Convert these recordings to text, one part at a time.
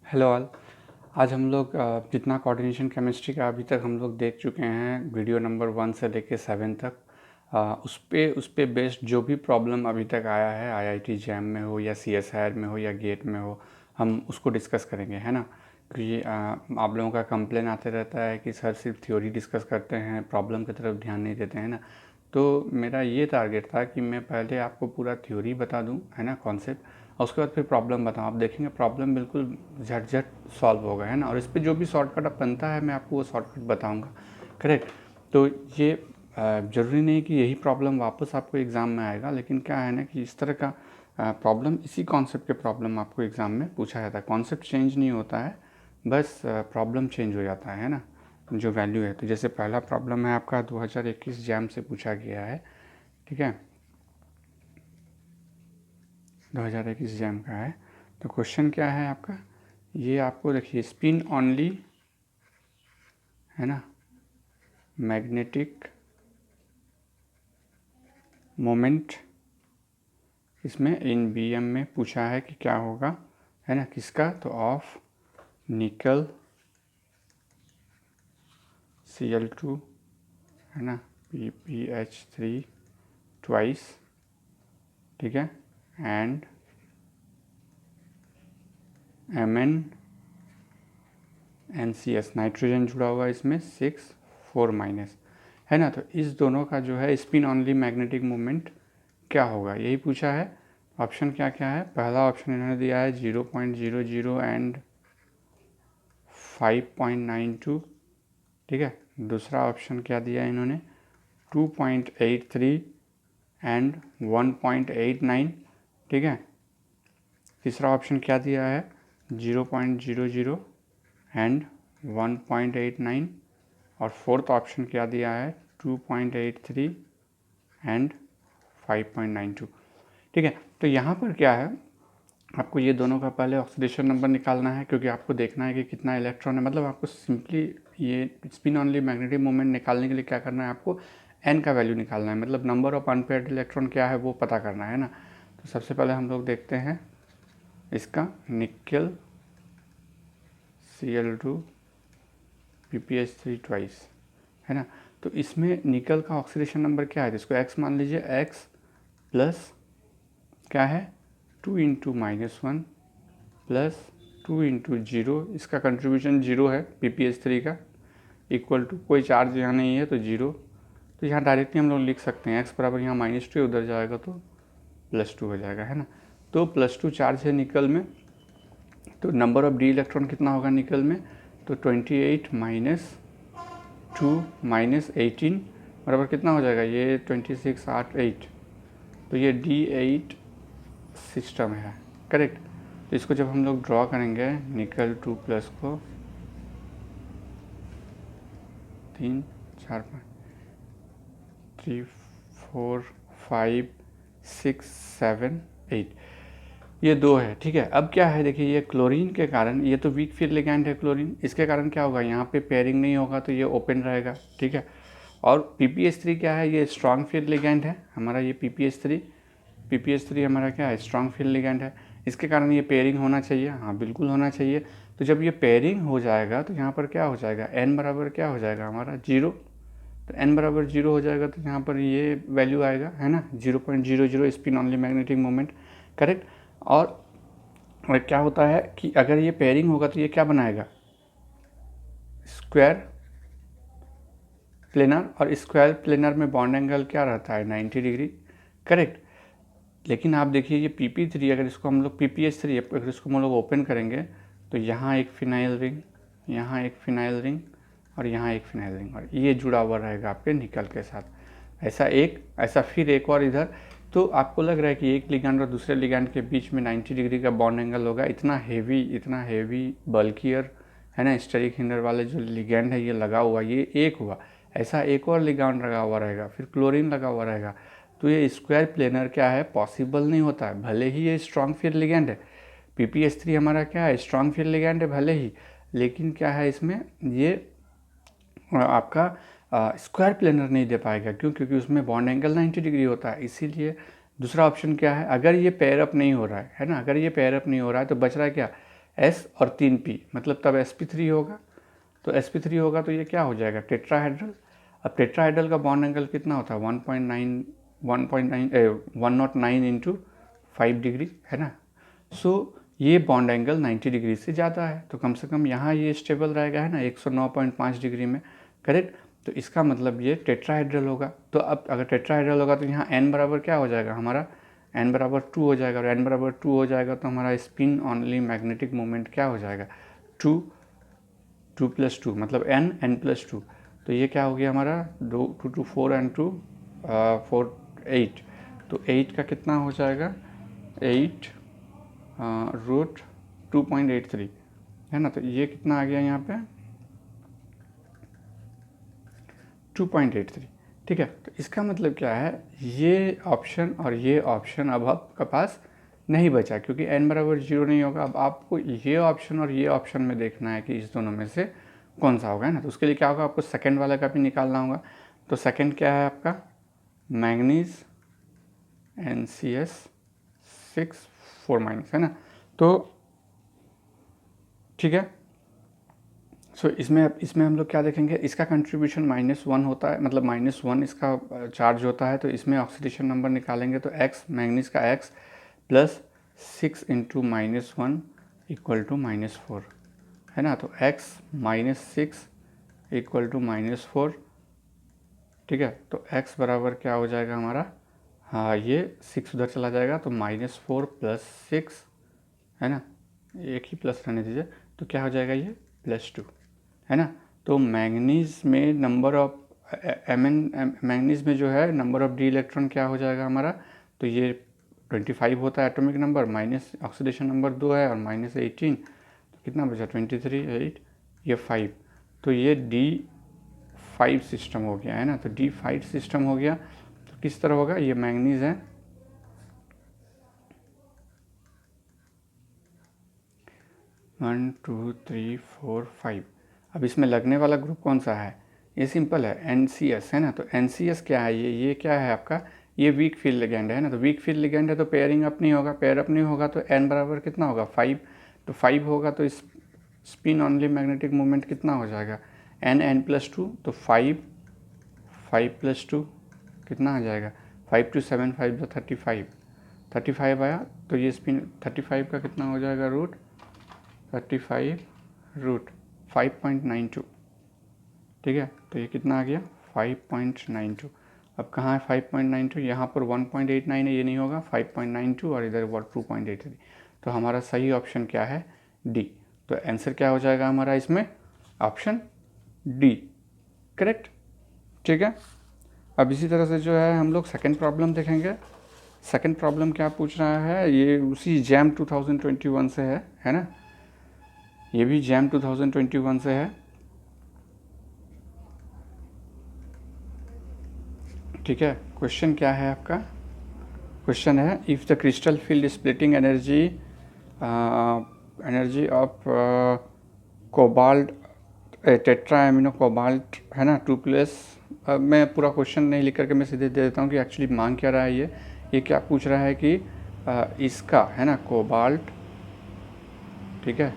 Hello all. आज हम लोग जितना कोऑर्डिनेशन केमिस्ट्री का अभी तक हम लोग देख चुके हैं, वीडियो नंबर 1 से लेके 7 तक, उस पे बेस्ड जो भी प्रॉब्लम अभी तक आया है आईआईटी जैम में हो या सीएसआईआर में हो या गेट में हो, हम उसको डिस्कस करेंगे, है ना। क्योंकि आप लोगों का कंप्लेन आते रहता है कि सर सिर्फ थ्योरी डिस्कस करते हैं, प्रॉब्लम की तरफ ध्यान नहीं देते हैं ना। तो मेरा ये टारगेट था कि मैं पहले आपको पूरा थ्योरी बता दूं, है ना, कॉन्सेप्ट, और उसके बाद फिर प्रॉब्लम बताऊँ। आप देखेंगे प्रॉब्लम बिल्कुल झट सॉल्व होगा, है ना। और इस पर जो भी शॉर्टकट अब बनता है मैं आपको वो शॉर्टकट बताऊँगा, करेक्ट। तो ये ज़रूरी नहीं कि यही प्रॉब्लम वापस आपको एग्ज़ाम में आएगा, लेकिन क्या है ना कि इस तरह का प्रॉब्लम, इसी कॉन्सेप्ट के प्रॉब्लम आपको एग्ज़ाम में पूछा जाता है। कॉन्सेप्ट चेंज नहीं होता है, बस प्रॉब्लम चेंज हो जाता है ना, जो वैल्यू है। तो जैसे पहला प्रॉब्लम है आपका 2021 जैम से पूछा गया है, ठीक है, 2021 जैम का है। तो क्वेश्चन क्या है आपका, ये आपको देखिए, स्पिन ऑनली, है ना, मैग्नेटिक मोमेंट, इसमें इन बीएम में पूछा है कि क्या होगा, है ना, किसका, तो ऑफ निकल Cl2, है ना, PPH3 ट्वाइस, ठीक है, एंड MnNCS, नाइट्रोजन जुड़ा हुआ है इसमें 6 4 माइनस, है ना। तो इस दोनों का जो है स्पिन ऑनली मैग्नेटिक मोमेंट क्या होगा, यही पूछा है। ऑप्शन क्या क्या है, पहला ऑप्शन इन्होंने दिया है 0.00 एंड 5.92, ठीक है। दूसरा ऑप्शन क्या दिया है इन्होंने, 2.83 एंड 1.89, ठीक है। तीसरा ऑप्शन क्या दिया है, 0.00 एंड 1.89, और फोर्थ ऑप्शन क्या दिया है, 2.83 एंड 5.92, ठीक है। तो यहाँ पर क्या है, आपको ये दोनों का पहले ऑक्सीडेशन नंबर निकालना है, क्योंकि आपको देखना है कि कितना इलेक्ट्रॉन है। मतलब आपको सिंपली ये स्पिन ऑनली मैग्नेटिक मोमेंट निकालने के लिए क्या करना है, आपको n का वैल्यू निकालना है, मतलब नंबर ऑफ अनपेयर्ड इलेक्ट्रॉन क्या है वो पता करना है ना। तो सबसे पहले हम लोग देखते हैं इसका निकल Cl2 PPH3 ट्वाइस, है ना। तो इसमें निकल का ऑक्सीडेशन नंबर क्या है, इसको x मान लीजिए, x प्लस क्या है 2 इंटू -1 प्लस 2 इंटू 0, इसका कंट्रीब्यूशन 0 है PPH3 का, इक्वल टू कोई चार्ज यहाँ नहीं है तो 0। तो यहाँ डायरेक्टली हम लोग लिख सकते हैं x बराबर, यहाँ -2 उधर जाएगा तो +2 हो जाएगा, है ना। तो +2 चार्ज है निकल में, तो नंबर ऑफ डी इलेक्ट्रॉन कितना होगा निकल में, तो 28 - 2 - 18 बराबर कितना हो जाएगा, ये 26 8 8, तो ये D8 सिस्टम है, करेक्ट। तो इसको जब हम लोग ड्रॉ करेंगे निकल 2+ को, 3 4 5 3 4 5 6 7 8, ये 2 है, ठीक है। अब क्या है, देखिए ये क्लोरीन के कारण, ये तो वीक फील्ड लिगैंड है क्लोरीन, इसके कारण क्या होगा, यहाँ पे पेयरिंग नहीं होगा तो ये ओपन रहेगा, ठीक है। और PPH3 क्या है, ये स्ट्रॉन्ग फील्ड लिगैंड है हमारा, ये PPH3 हमारा क्या है, स्ट्रॉन्ग फील्ड लिगैंड है, इसके कारण ये पेयरिंग होना चाहिए, हाँ बिल्कुल होना चाहिए। तो जब ये पेयरिंग हो जाएगा तो यहाँ पर क्या हो जाएगा, n बराबर क्या हो जाएगा हमारा 0, तो n बराबर 0 हो जाएगा तो यहाँ पर ये वैल्यू आएगा, है ना, 0.00 spin only magnetic moment, correct. और क्या होता है कि अगर ये पेयरिंग होगा तो ये क्या बनाएगा, स्क्वायर प्लेनर, और स्क्वायर प्लेनर में बॉन्ड एंगल क्या रहता है, 90 डिग्री, करेक्ट। लेकिन आप देखिए ये PP3, अगर इसको हम लोग PPH3 अगर इसको हम लोग ओपन करेंगे तो यहाँ एक फिनाइल रिंग, यहाँ एक फिनाइल रिंग, और यहाँ एक फिनाइल रिंग, और ये जुड़ा हुआ रहेगा आपके निकल के साथ, ऐसा फिर एक और इधर। तो आपको लग रहा है कि एक लिगैंड और दूसरे लिगैंड के बीच में 90 डिग्री का बॉन्ड एंगल होगा, इतना हेवी बल्कियर, है ना, स्टेरिक हिंडर वाले जो लिगैंड है ये लगा हुआ, ये एक हुआ, ऐसा एक और लिगैंड लगा हुआ रहेगा, फिर क्लोरीन लगा हुआ रहेगा। तो ये स्क्वायर प्लेनर क्या है, पॉसिबल नहीं होता है, भले ही ये स्ट्रॉन्ग फील्ड लिगैंड है। PPH3 हमारा क्या है, स्ट्रॉन्ग फील्ड लिगैंड है भले ही, लेकिन क्या है इसमें ये आपका स्क्वायर प्लेनर नहीं दे पाएगा, क्यों, क्योंकि उसमें बॉन्ड एंगल 90 डिग्री होता है, इसीलिए। दूसरा ऑप्शन क्या है, अगर ये पेयर अप नहीं हो रहा है ना, अगर ये पेयर अप नहीं हो रहा है तो बच रहा है क्या, S और 3 P, मतलब तब sp3 होगा। तो sp3 होगा तो ये क्या हो जाएगा, टेट्राहेड्रल। अब टेट्राहेड्रल का बॉन्ड एंगल कितना होता है, 109 इंटू 5 डिग्री, है ना। सो ये बॉन्ड एंगल 90 डिग्री से ज़्यादा है, तो कम से कम यहाँ ये स्टेबल रहेगा, है ना, 109.5 डिग्री में, करेक्ट। तो इसका मतलब ये टेट्राहेड्रल होगा। तो अब अगर टेट्राहेड्रल होगा तो यहाँ n बराबर क्या हो जाएगा हमारा, n बराबर 2 हो जाएगा, और n बराबर 2 हो जाएगा तो हमारा स्पिन ऑनली मैग्नेटिक मोमेंट क्या हो जाएगा, 2 + 2, मतलब n + 2। तो ये क्या हो गया हमारा, 2 2 4 एंड 2 4 8। तो 8 का कितना हो जाएगा, 8 रूट 2.83, है ना। तो ये कितना आ गया यहाँ पे, 2.83, ठीक है। तो इसका मतलब क्या है, ये ऑप्शन और ये ऑप्शन अब आपके पास नहीं बचा, क्योंकि n बराबर 0 नहीं होगा। अब आपको ये ऑप्शन और ये ऑप्शन में देखना है कि इस दोनों में से कौन सा होगा, है ना। तो उसके लिए क्या होगा, आपको सेकंड वाला का भी निकालना होगा। तो सेकंड क्या है आपका, मैंगनीज NCS6 4-, है ना। तो ठीक है। सो इसमें हम लोग क्या देखेंगे, इसका कंट्रीब्यूशन -1 होता है, मतलब -1 इसका चार्ज होता है। तो इसमें ऑक्सीडेशन नंबर निकालेंगे तो x, मैंगनीज का x + 6 इंटू -1 = -4, है ना। तो x - 6 = -4, ठीक है। तो x बराबर क्या हो जाएगा हमारा, हाँ ये 6 उधर चला जाएगा तो -4 + 6, है ना, एक ही प्लस रहने दीजिए। तो क्या हो जाएगा ये +2, है ना। तो मैंगनीज में नंबर ऑफ मैंगनीज में जो है नंबर ऑफ डी इलेक्ट्रॉन क्या हो जाएगा हमारा, तो ये 25 होता है atomic number, minus oxidation number 2 है और -18, तो कितना बचा, 23 8, ये 5। तो ये D5 सिस्टम हो गया, है ना। तो D5 सिस्टम हो गया। तो किस तरह होगा, ये मैंगनीज है, 1 2 3 4 5। अब इसमें लगने वाला ग्रुप कौन सा है, ये सिंपल है, NCS, है ना। तो NCS क्या है, ये क्या है आपका, ये वीक फील्ड लिगेंड है ना। तो वीक फील्ड लिगेंड है तो पेयरिंग अप नहीं होगा, पेयर अप नहीं होगा तो n बराबर कितना होगा, 5। तो 5 होगा तो इस स्पिन ऑनली मैग्नेटिक मोमेंट कितना हो जाएगा, n + 2। तो 5 + 2 कितना आ जाएगा, 5 × 7 5 = 35 आया। तो ये स्पिन 35 का कितना हो जाएगा, रूट 35 रूट 5.92, ठीक है। तो ये कितना आ गया, 5.92। अब कहाँ है 5.92, यहाँ पर 1.89 है, ये नहीं होगा, 5.92 और इधर 2.83। तो हमारा सही ऑप्शन क्या है, डी। तो आंसर क्या हो जाएगा हमारा इसमें, ऑप्शन डी, करेक्ट, ठीक है। अब इसी तरह से जो है हम लोग सेकंड प्रॉब्लम देखेंगे। सेकंड प्रॉब्लम क्या पूछ रहा है, ये उसी जैम 2021 से है ना, ये भी जैम 2021 से है, ठीक है। क्वेश्चन क्या है आपका, क्वेश्चन है if the crystal field splitting energy of cobalt tetra amino cobalt, है ना, 2+। अब मैं पूरा क्वेश्चन नहीं लिख करके मैं सीधे दे देता हूँ कि एक्चुअली मांग क्या रहा है। ये क्या पूछ रहा है कि इसका, है ना, कोबाल्ट, ठीक है,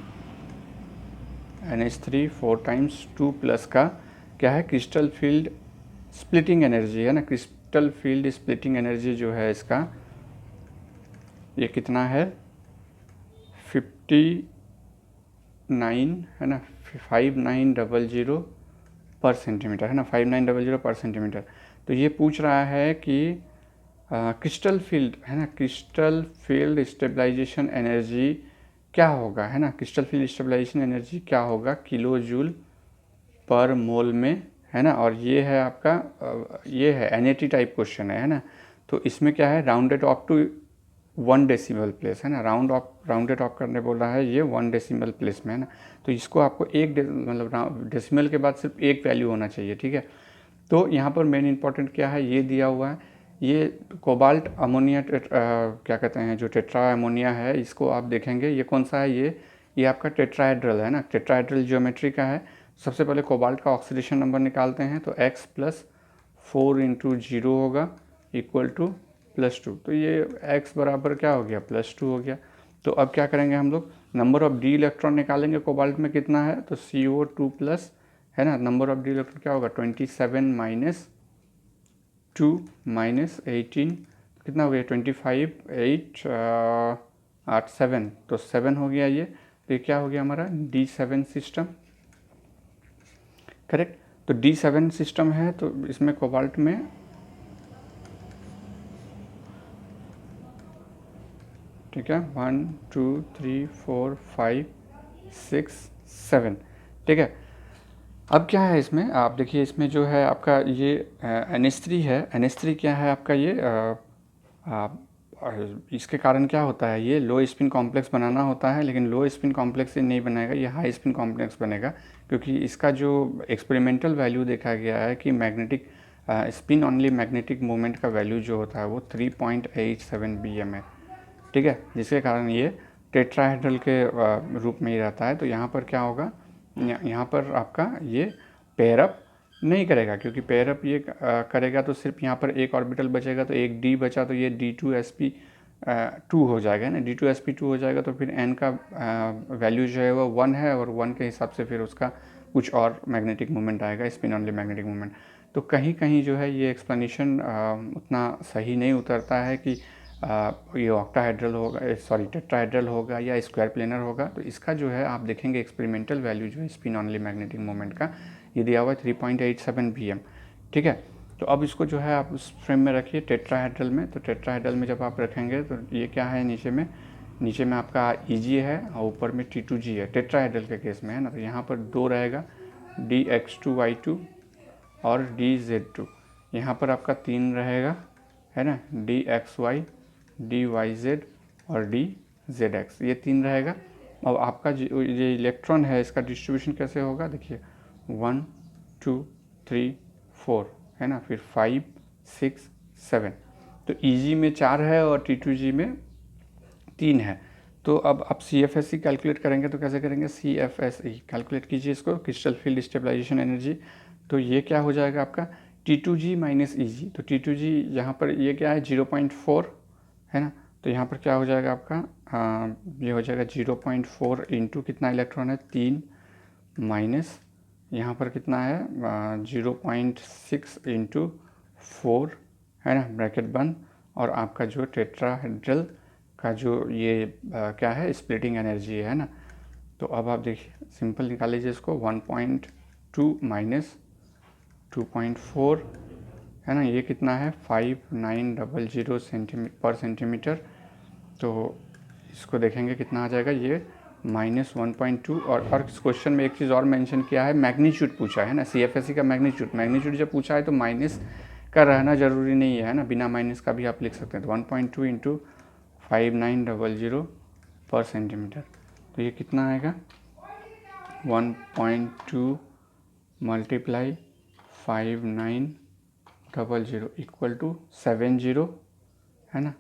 NH3 4 × 2+ का क्या है, क्रिस्टल फील्ड स्प्लिटिंग एनर्जी, है ना। क्रिस्टल फील्ड स्प्लिटिंग एनर्जी जो है इसका, ये कितना है, 59, है ना, 5900 पर सेंटीमीटर, है ना, 5900 पर सेंटीमीटर। तो ये पूछ रहा है कि क्रिस्टल फील्ड, है ना, क्रिस्टल फील्ड स्टेबलाइजेशन एनर्जी क्या होगा, है ना, क्रिस्टल फील्ड स्टेबलाइजेशन एनर्जी क्या होगा किलो जूल पर मोल में, है ना। और ये है आपका ये है NAT टाइप क्वेश्चन है ना। तो इसमें क्या है, rounded off to 1 decimal place, है ना, राउंडेड ऑफ करने बोल रहा है, ये 1 डेसिमल प्लेस में, है ना। तो इसको आपको मतलब डेसिमल के बाद सिर्फ एक वैल्यू होना चाहिए, ठीक है। तो यहाँ पर मेन इंपॉर्टेंट क्या है, ये दिया हुआ है, ये कोबाल्ट अमोनिया क्या कहते हैं, जो टेट्रा अमोनिया है, इसको आप देखेंगे ये कौन सा है, ये आपका टेट्राहेड्रल है ना, टेट्राहेड्रल ज्योमेट्री का है। सबसे पहले कोबाल्ट का ऑक्सीडेशन नंबर निकालते हैं, तो x + 4 × 0 होगा = +2। तो ये x बराबर क्या हो गया, +2 हो गया। तो अब क्या करेंगे हम लोग, नंबर ऑफ डी इलेक्ट्रॉन निकालेंगे कोबाल्ट में कितना है, तो CO2 प्लस है ना, नंबर ऑफ डी इलेक्ट्रॉन क्या होगा 27 माइनस 2 माइनस 18 कितना हो गया 25 8 8 7, तो 7 हो गया ये। तो ये क्या हो गया हमारा D7 सिस्टम, करेक्ट। तो D7 सिस्टम है, तो इसमें कोबाल्ट में ठीक है 1 2 3 4 5 6 7, ठीक है। अब क्या है इसमें, आप देखिए इसमें जो है आपका ये NH3 है, NH3 क्या है आपका ये इसके कारण क्या होता है, ये लो स्पिन कॉम्प्लेक्स बनाना होता है, लेकिन लो स्पिन कॉम्प्लेक्स ये नहीं बनेगा, ये हाई स्पिन कॉम्प्लेक्स बनेगा, क्योंकि इसका जो एक्सपेरिमेंटल वैल्यू देखा गया है कि magnetic spin only magnetic moment का वैल्यू जो होता है वो 3.87 BM है, ठीक है, जिसके कारण ये टेट्राहेड्रल के रूप में ही रहता है। तो यहाँ पर क्या होगा, यहाँ पर आपका ये पेयर अप नहीं करेगा, क्योंकि पेयर अप ये करेगा तो सिर्फ यहाँ पर एक ऑर्बिटल बचेगा, तो एक D बचा, तो ये D2sp2 हो जाएगा ना, D2sp2 हो जाएगा, तो फिर n का वैल्यू जो है वो 1 है, और 1 के हिसाब से फिर उसका कुछ और मैग्नेटिक मोमेंट आएगा, स्पिन ऑनली मैग्नेटिक मोमेंट। तो कहीं कहीं जो है ये एक्सप्लेनेशन उतना सही नहीं उतरता है कि ये ऑक्टाहेड्रल होगा, सॉरी टेट्राहेड्रल होगा या स्क्वायर प्लेनर होगा। तो इसका जो है आप देखेंगे एक्सपेरिमेंटल वैल्यू जो है स्पिन ऑनली मैग्नेटिक मोमेंट का ये दिया हुआ है 3.87 BM, ठीक है। तो अब इसको जो है आप उस फ्रेम में रखिए टेट्राहेड्रल में। तो टेट्राहेड्रल में जब आप रखेंगे तो ये क्या है, नीचे में आपका Eg है और ऊपर में T2g है, टेट्राहेड्रल के केस में है ना। तो यहाँ पर 2 रहेगा dx2y2 और dz2, यहाँ पर आपका 3 रहेगा है ना, dxy dyz और dzx, ये 3 रहेगा। अब आपका ये इलेक्ट्रॉन है इसका डिस्ट्रीब्यूशन कैसे होगा, देखिए 1 2 3 4 है ना, फिर 5 6 7, तो Eg में 4 है और T2g में 3 है। तो अब आप CFSE कैलकुलेट करेंगे तो कैसे करेंगे, CFSE कैलकुलेट कीजिए इसको, क्रिस्टल फील्ड स्टेबलाइजेशन एनर्जी। तो ये क्या हो जाएगा आपका T2g माइनस Eg, तो T2g यहाँ पर ये क्या है 0.4 है ना, तो यहाँ पर क्या हो जाएगा आपका ये हो जाएगा 0.4 इंटू कितना इलेक्ट्रॉन है 3 माइनस यहाँ पर कितना है 0.6 इंटू 4 है ना, ब्रैकेट बंद, और आपका जो टेट्राहेड्रल का जो ये क्या है स्प्लिटिंग एनर्जी है ना। तो अब आप देखिए सिंपल निकाल लीजिए इसको, 1.2 माइनस 2.4 है ना, ये कितना है 5900 पर सेंटीमीटर। तो इसको देखेंगे कितना आ जाएगा, ये -1.2। और इस क्वेश्चन में एक चीज़ और मेंशन किया है, मैग्नीट्यूड पूछा है ना, CFSE का मैग्नीट्यूड जब पूछा है तो माइनस का रहना ज़रूरी नहीं है ना, बिना माइनस का भी आप लिख सकते हैं। तो 1.2 इंटू 5900 पर सेंटीमीटर, तो ये कितना आएगा 1.2 मल्टीप्लाई 5900 इक्वल टू 70 है ना,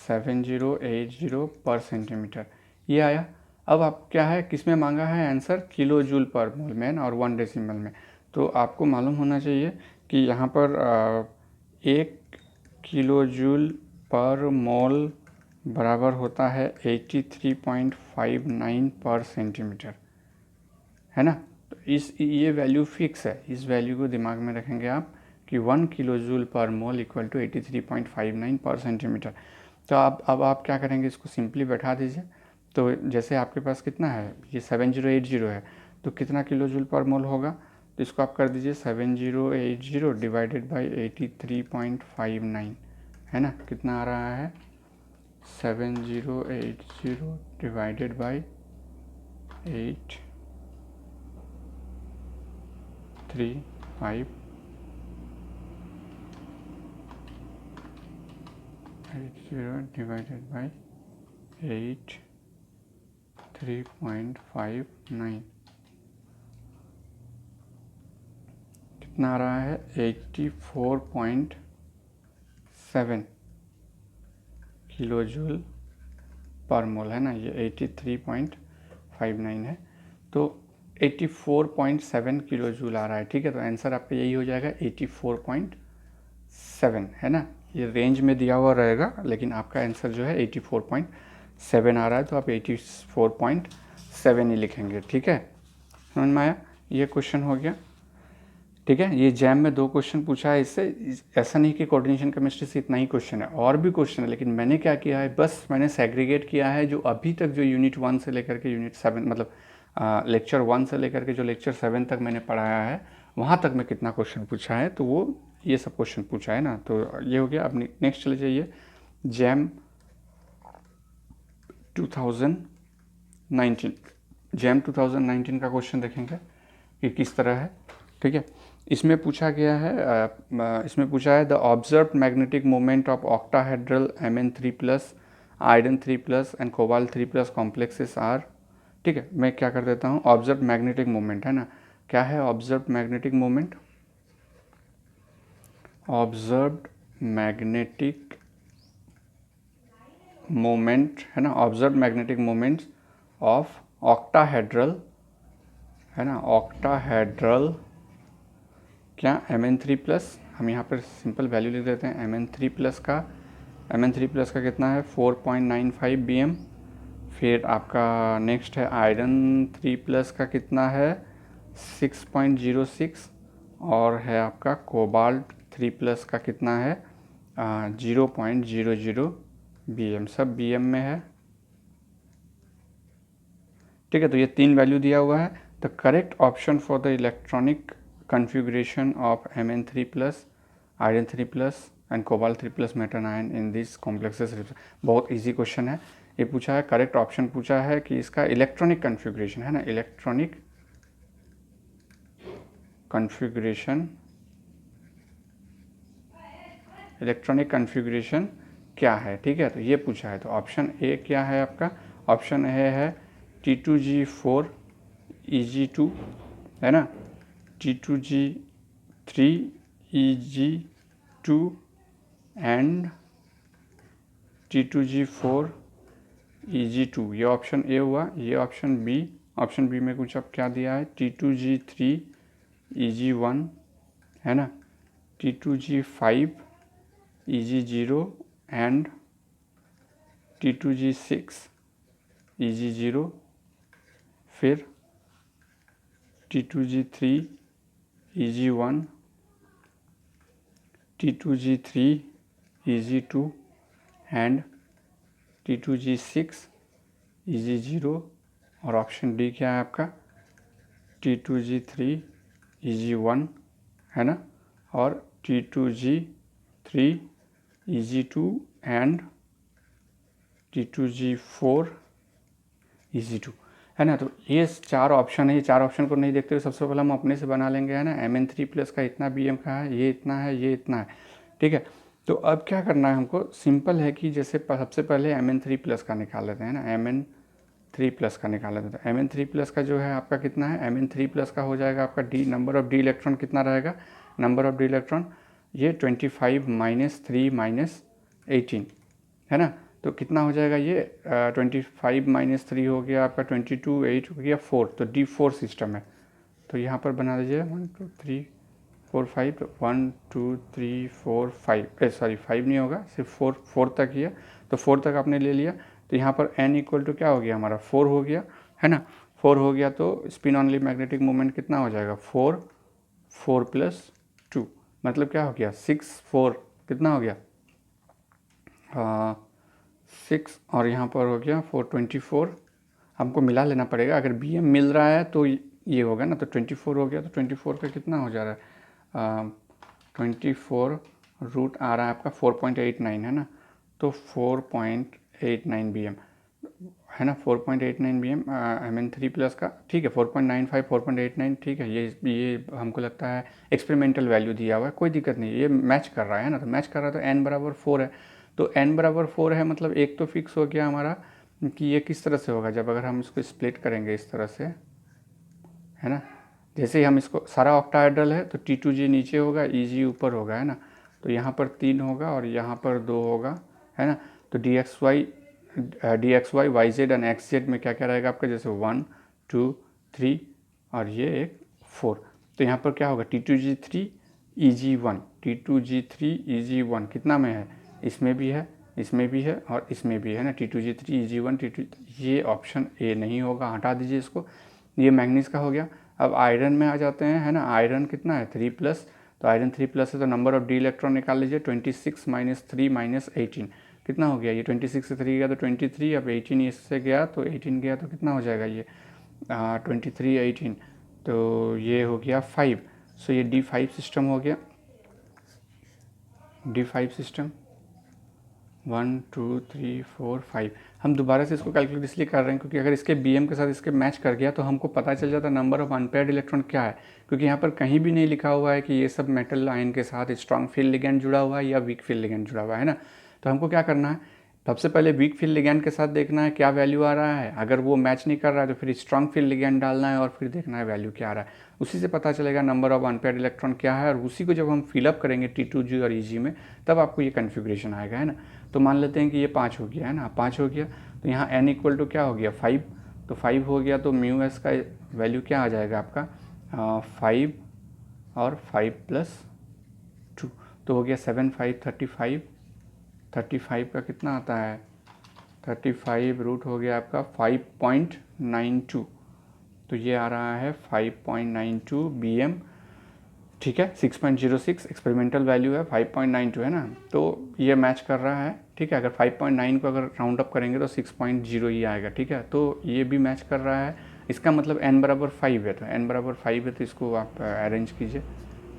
7080 पर सेंटीमीटर, ये आया। अब आप क्या है किस में मांगा है आंसर, किलो जूल पर मोल में और 1 डेसिमल में। तो आपको मालूम होना चाहिए कि यहाँ पर 1 किलो जूल पर मोल बराबर होता है 83.59 पर सेंटीमीटर है ना। तो ये वैल्यू फिक्स है, इस वैल्यू को दिमाग में रखेंगे आप कि 1 किलो जूल पर मोल इक्वल टू 83.59 पर सेंटीमीटर। तो अब आप क्या करेंगे, इसको सिंपली बैठा दीजिए। तो जैसे आपके पास कितना है, ये 7080 है, तो कितना किलो जूल पर मोल होगा, तो इसको आप कर दीजिए 7080 डिवाइडेड बाई 83.59 है ना, कितना आ रहा है 7080 डिवाइडेड बाई 835 80 डिवाइडेड बाई 83.59 कितना आ रहा है 84.7 किलो जूल पर मोल है ना, ये 83.59 है, तो 84.7 किलो जूल आ रहा है, ठीक है। तो आंसर आपका यही हो जाएगा 84.7 है ना, ये रेंज में दिया हुआ रहेगा, लेकिन आपका आंसर जो है 84.7 7 आ रहा है तो आप 84.7 ही लिखेंगे। ठीक है, समझ में आया? ये क्वेश्चन हो गया। ठीक है, ये जैम में 2 क्वेश्चन पूछा है इससे। ऐसा नहीं कि कोऑर्डिनेशन केमिस्ट्री से इतना ही क्वेश्चन है, और भी क्वेश्चन है, लेकिन मैंने क्या किया है, बस मैंने सेग्रीगेट किया है जो अभी तक जो यूनिट 1 से लेकर के यूनिट 7 मतलब लेक्चर 1 से लेकर के जो लेक्चर 7 तक मैंने पढ़ाया है, वहाँ तक में कितना क्वेश्चन पूछा है, तो वो ये सब क्वेश्चन पूछा है ना। तो ये हो गया। अब नेक्स्ट चले जाइए, जैम 2019। जैम 2019 का क्वेश्चन देखेंगे कि किस तरह है। ठीक है, इसमें पूछा गया है, इसमें पूछा है the observed magnetic moment of octahedral Mn3+, iron 3+ and cobalt 3+ complexes are. ठीक है, मैं क्या कर देता हूँ, ऑब्जर्व्ड मैग्नेटिक मोमेंट है ना, क्या है observed magnetic moment? Observed magnetic moment है ना, observed magnetic moments of octahedral है ना, ऑक्टाहेड्रल क्या Mn3+, हम यहाँ पर सिंपल वैल्यू लिख देते हैं। Mn3+ का कितना है 4.95 bm। फिर आपका नेक्स्ट है आयरन 3+ का कितना है 6.06, और है आपका कोबाल्ट 3+ का कितना है 0.00 bm, सब bm में है। ठीक है, तो ये 3 वैल्यू दिया हुआ है। The correct option for the electronic configuration of Mn3+, iron 3+ and cobalt 3+ metal ion in these complexes। बहुत इजी क्वेश्चन है ये। पूछा है करेक्ट ऑप्शन, पूछा है कि इसका इलेक्ट्रॉनिक कन्फिग्रेशन है ना, इलेक्ट्रॉनिक कन्फिग्रेशन क्या है। ठीक है, तो ये पूछा है। तो ऑप्शन ए क्या है आपका? ऑप्शन ए है T2G4 Eg2 है ना, T2G3 Eg2 and T2G4 Eg2, ये ऑप्शन ए हुआ। ये ऑप्शन बी में कुछ अब क्या दिया है, T2G3 Eg1 है ना, T2G5 Eg0 and T2G6 Eg0, फिर T2G3 Eg1, T2G3 Eg2 and T2G6 Eg0, और ऑप्शन डी क्या है आपका T2G3 Eg1 है ना, और T2G3 Eg2 and T2G4 Eg2 है ना। तो ये 4 ऑप्शन है। ये 4 ऑप्शन को नहीं देखते हुए सबसे पहले हम अपने से बना लेंगे है ना। Mn3+ का इतना bm का है, ये इतना है, ये इतना है। ठीक है, तो अब क्या करना है हमको, सिंपल है कि जैसे सबसे पहले Mn3+ का निकाल लेते हैं ना, Mn3+ का निकाल लेते हैं। Mn3+ का जो है आपका कितना है, Mn3+ का हो जाएगा आपका D, number of D electron कितना रहेगा, नंबर ऑफ डी इलेक्ट्रॉन ये 25 - 3 - 18 है ना। तो कितना हो जाएगा ये 25 - 3 हो गया आपका 22, 8 हो गया 4, तो D4 सिस्टम है। तो यहाँ पर बना दीजिए 1 2 3 4 5, 1 2 3 4 5, सॉरी 5 नहीं होगा, सिर्फ 4 तक ही है। तो 4 तक आपने ले लिया, तो यहाँ पर n इक्वल टू क्या हो गया हमारा 4 हो गया है ना। 4 हो गया तो स्पिन ऑनली मैग्नेटिक मोमेंट कितना हो जाएगा 4 + 2, मतलब क्या हो गया 6 4 कितना हो गया 6, और यहाँ पर हो गया 424। हमको मिला लेना पड़ेगा, अगर bm मिल रहा है तो ये होगा ना, तो 24 हो गया। तो 24 का कितना हो जा रहा है 24 रूट आ रहा है आपका 4.89 है ना, तो 4.89 bm है ना, 4.89 bm Mn3+ का। ठीक है, 4.95 4.89 ठीक है, ये हमको लगता है एक्सपेरिमेंटल वैल्यू दिया हुआ है, कोई दिक्कत नहीं, ये मैच कर रहा है ना। तो मैच कर रहा है तो n बराबर 4 है, तो n बराबर 4 है, मतलब एक तो फिक्स हो गया हमारा कि ये किस तरह से होगा, जब अगर हम इसको स्प्लिट करेंगे इस तरह से है ना, जैसे ही हम इसको सारा ऑक्टाहेड्रल है तो T2G नीचे होगा, Eg ऊपर होगा है ना, तो यहाँ पर 3 होगा और यहाँ पर 2 होगा है ना। तो dxy yz एंड xz में क्या क्या रहेगा आपका, जैसे 1 2 3 और ये एक 4, तो यहाँ पर क्या होगा T2G3 Eg1 कितना में है, इसमें भी है इसमें भी है और इसमें भी है ना, T2G3 Eg1 T2, ये ऑप्शन ए नहीं होगा, हटा दीजिए इसको। ये मैंगनीज का हो गया। अब आयरन में आ जाते हैं, है ना। आयरन कितना है 3+, तो आयरन 3+ है तो नंबर ऑफ डी इलेक्ट्रॉन निकाल लीजिए। 26 - 3 - 18 कितना हो गया, ये 26 से 3 गया तो 23, अब 18 इससे गया तो 18 गया तो कितना हो जाएगा ये 23 18, तो ये हो गया 5। सो ये D5 सिस्टम हो गया, D5 सिस्टम 1 2 3 4 5। हम दोबारा से इसको कैलकुलेट इसलिए कर रहे हैं क्योंकि अगर इसके BM के साथ इसके मैच कर गया तो हमको पता चल जाता नंबर ऑफ अनपेयर्ड इलेक्ट्रॉन क्या है, क्योंकि यहाँ पर कहीं भी नहीं लिखा हुआ है कि ये सब मेटल आयन के साथ स्ट्रॉन्ग फील्ड लिगेंड जुड़ा हुआ है या वीक फील्ड लिगेंड जुड़ा हुआ है ना। तो हमको क्या करना है, सबसे पहले वीक फील्ड लिगेंड के साथ देखना है क्या वैल्यू आ रहा है, अगर वो मैच नहीं कर रहा है तो फिर स्ट्रॉन्ग फील्ड लिगेंड डालना है और फिर देखना है वैल्यू क्या आ रहा है। उसी से पता चलेगा नंबर ऑफ अनपेयर्ड इलेक्ट्रॉन क्या है, और उसी को जब हम फिलअप करेंगे T2G और Eg में तब आपको ये कन्फिग्रेशन आएगा, है ना। तो मान लेते हैं कि ये 5 हो गया, है ना, 5 हो गया तो यहाँ n इक्वल टू क्या हो गया 5, तो 5 हो गया तो म्यू एस का वैल्यू क्या आ जाएगा आपका 5 और 5+2, तो हो गया 7 5 35, 35 का कितना आता है 35 रूट हो गया आपका 5.92, तो ये आ रहा है 5.92 BM, ठीक है। 6.06 एक्सपेरिमेंटल वैल्यू है, 5.92 है ना, तो ये मैच कर रहा है, ठीक है। अगर 5.9 को अगर राउंड अप करेंगे तो 6.0 ही आएगा, ठीक है। तो ये भी मैच कर रहा है, इसका मतलब n बराबर 5 है, तो n बराबर 5 है तो इसको आप अरेंज कीजिए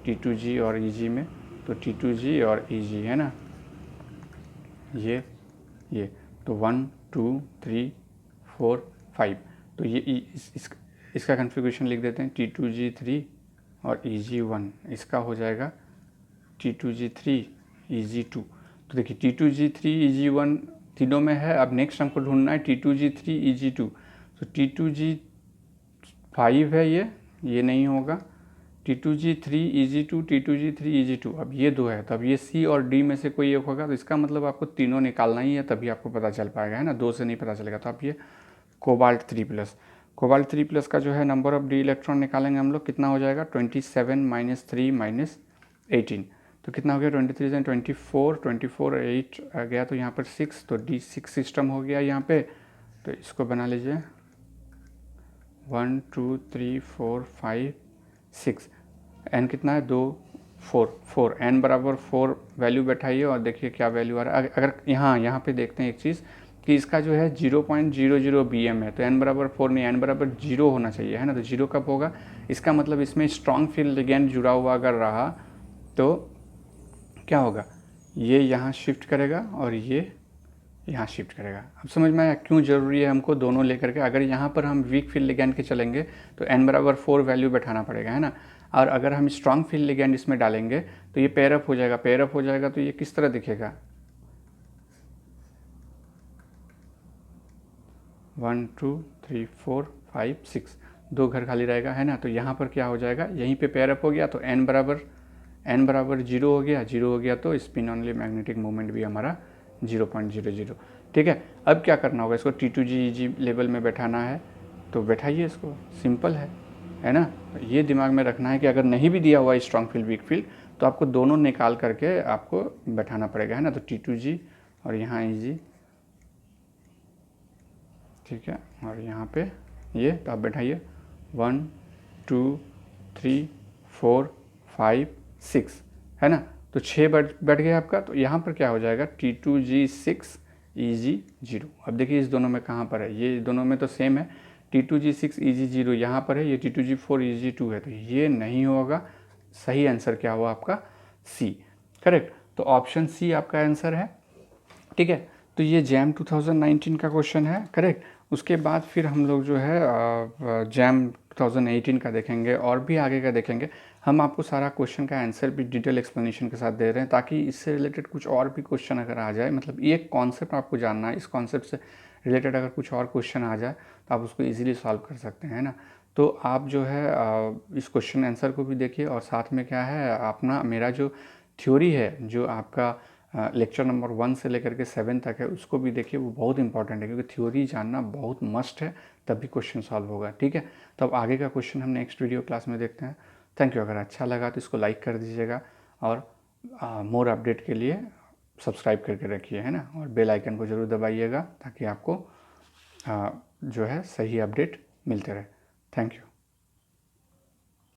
T2G और Eg में, तो T2G और Eg है ना, ये तो 1 2 3 4 5, तो ये इसका कन्फिग्रेशन लिख देते हैं T2G3 और Eg1, इसका हो जाएगा T2G3 Eg2। तो देखिए T2G3 Eg1 तीनों में है। अब नेक्स्ट हमको ढूंढना है T2G3 Eg2, तो T2G5 है, ये नहीं होगा, T2G3 Eg2 T2G3 Eg2, अब ये दो है, तो अब ये C और D में से कोई एक होगा, तो इसका मतलब आपको तीनों निकालना ही है तभी आपको पता चल पाएगा, है ना, दो से नहीं पता चलेगा। तो आप ये कोबाल्ट 3+ का जो है नंबर ऑफ डी इलेक्ट्रॉन निकालेंगे हम लोग, कितना हो जाएगा 27 - 3 - 18, तो कितना हो गया 23 से 24, 24 8 आ गया तो यहाँ पर 6, तो D6 सिस्टम हो गया यहाँ पे, तो इसको बना लीजिए 1 2 3 4 5 6, n कितना है 2 4 n बराबर 4 वैल्यू बैठाइए और देखिए क्या वैल्यू आ रहा है। अगर यहाँ पे देखते हैं एक चीज़ कि इसका जो है 0.00 BM है, तो n बराबर 4 नहीं, n बराबर 0 होना चाहिए, है ना। तो 0 कब होगा, इसका मतलब इसमें स्ट्रॉन्ग फील्ड लिगेंड जुड़ा हुआ अगर रहा तो क्या होगा, ये यहाँ शिफ्ट करेगा और ये यहाँ शिफ्ट करेगा। अब समझ में आया क्यों ज़रूरी है हमको दोनों लेकर के। अगर यहाँ पर हम वीक फील्ड लिगेंड के चलेंगे तो n बराबर 4 वैल्यू बैठाना पड़ेगा, है ना, और अगर हम स्ट्रॉन्ग फील्ड लिगेंड इसमें डालेंगे तो ये पेयर अप हो जाएगा, पेयर अप हो जाएगा तो ये किस तरह दिखेगा 1 2 3 4 5 6, 2 घर खाली रहेगा, है ना। तो यहाँ पर क्या हो जाएगा, यहीं पे पेयर अप हो गया तो n बराबर 0 हो गया, 0 हो गया तो स्पिन ऑनली मैग्नेटिक मोमेंट भी हमारा 0.00, ठीक है। अब क्या करना होगा, इसको T2G Eg लेवल में बैठाना है, तो बैठाइए इसको, सिंपल है ना। ये दिमाग में रखना है कि अगर नहीं भी दिया हुआ स्ट्रॉन्ग फील्ड वीक फील्ड तो आपको दोनों निकाल करके आपको बैठाना पड़ेगा, है ना। तो T2G और यहाँ Eg, ठीक है, और यहाँ पे ये, तो आप बैठाइए 1 2 3 4 5 6, है ना। तो 6 बैठ गया आपका, तो यहाँ पर क्या हो जाएगा T2G6 Eg0। अब देखिए इस दोनों में कहाँ पर है, ये दोनों में तो सेम है, T2G6 Eg0 यहाँ पर है, ये T2G4 Eg2 है, तो ये नहीं होगा। सही आंसर क्या हुआ आपका C, करेक्ट। तो ऑप्शन C आपका आंसर है, ठीक है। तो ये जैम 2019 का क्वेश्चन है, करेक्ट। उसके बाद फिर हम लोग जो है जैम 2018 का देखेंगे और भी आगे का देखेंगे। हम आपको सारा क्वेश्चन का आंसर भी डिटेल एक्सप्लेनेशन के साथ दे रहे हैं ताकि इससे रिलेटेड कुछ और भी क्वेश्चन अगर आ जाए, मतलब ये कॉन्सेप्ट आपको जानना है, इस कॉन्सेप्ट से रिलेटेड अगर कुछ और क्वेश्चन आ जाए तो आप उसको ईजिली सॉल्व कर सकते हैं, है ना। तो आप जो है इस क्वेश्चन आंसर को भी देखिए और साथ में क्या है अपना मेरा जो थ्योरी है, जो आपका लेक्चर नंबर 1 से लेकर के 7 तक है, उसको भी देखिए, वो बहुत इंपॉर्टेंट है क्योंकि थ्योरी जानना बहुत मस्ट है, तभी क्वेश्चन सॉल्व होगा, ठीक है। तो अब आगे का क्वेश्चन हम नेक्स्ट वीडियो क्लास में देखते हैं। Thank you. अगर अच्छा लगा तो इसको लाइक कर दीजिएगा और मोर अपडेट के लिए सब्सक्राइब करके रखिए, है ना, और बेल आइकन को ज़रूर दबाइएगा ताकि आपको जो है सही अपडेट मिलते रहे। Thank you.